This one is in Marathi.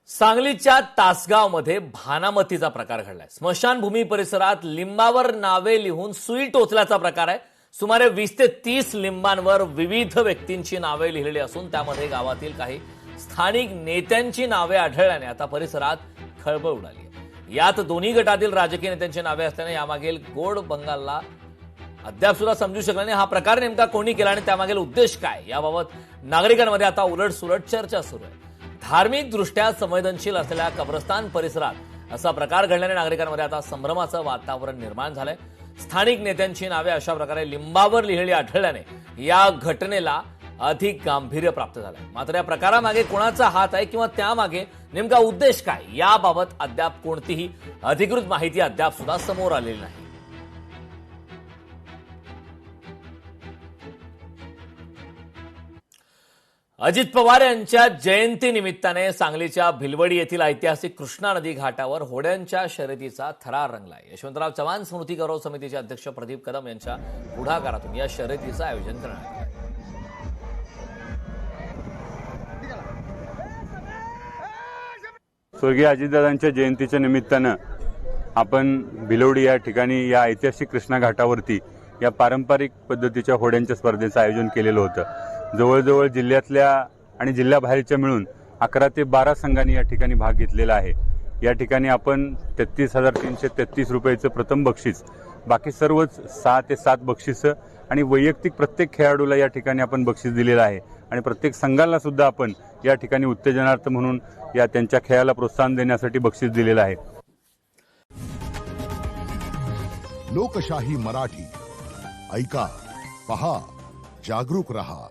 सांगलीच्या तासगावमध्ये भानामतीचा प्रकार घडलाय। स्मशानभूमी परिसरात लिंबावर नावे लिहून सुई टोचल्याचा प्रकार आहे। सुमारे 20 ते 30 लिंबांवर विविध व्यक्तींची नावे लिहिलेली असून त्यामध्ये गावातील काही स्थानिक नेत्यांची नावे आढळल्याने आता परिसरात खळबळ उडाली आहे। यात दोन्ही गटातील राजकीय नेत्यांची नावे असल्याने यामागील गोड बंगालला अद्याप सुद्धा समजू शकला नाही। हा प्रकार नेमका कोणी केला आणि त्यामागील उद्देश काय याबाबत नागरिकांमध्ये आता उलटसुलट चर्चा सुरू आहे। धार्मिक दृष्ट्या संवेदनशील असलेल्या कब्रस्तान परिसरात असा प्रकार घडल्याने नागरिकांमध्ये आता संभ्रमाचं वातावरण निर्माण झालंय। स्थानिक नेत्यांची नावे अशा प्रकारे लिंबावर लिहिलेली आढळल्याने या घटनेला अधिक गांभीर्य प्राप्त झालंय। मात्र या प्रकारामागे कोणाचा हात आहे किंवा त्यामागे नेमका उद्देश काय याबाबत अद्याप कोणतीही अधिकृत माहिती अद्याप सुद्धा समोर आलेली नाही। अजित पवार यांच्या जयंतीनिमित्ताने सांगलीच्या भिलवडी येथील ऐतिहासिक कृष्णा नदी घाटावर होड्यांच्या शर्यतीचा थरार रंगलाय। यशवंतराव चव्हाण स्मृती गौरव समितीचे अध्यक्ष प्रदीप कदम यांच्या पुढाकारातून या शर्यतीचं आयोजन करण्यात आलं। स्वर्गीय अजितदादांच्या जयंतीच्या निमित्तानं आपण भिलवडी या ठिकाणी या ऐतिहासिक कृष्णा घाटावरती या पारंपरिक पद्धतीच्या होड्यांच्या स्पर्धेचं आयोजन केलेलं होतं। जवळजवळ जिल्ह्यातल्या आणि जिल्ह्याबाहेरच्या मिळून 11 ते 12 संघांनी या ठिकाणी भाग घेतलेला आहे। या ठिकाणी आपण 33,333 रुपयाचं प्रथम बक्षीस, बाकी सर्वच 6 ते 7 बक्षिसं आणि वैयक्तिक प्रत्येक खेळाडूला या ठिकाणी आपण बक्षीस दिलेलं आहे आणि प्रत्येक संघाला सुद्धा आपण या ठिकाणी उत्तेजनार्थ म्हणून या त्यांच्या खेळाला प्रोत्साहन देण्यासाठी बक्षीस दिलेलं आहे। लोकशाही मराठी ऐका, पहा, जागरूक रहा।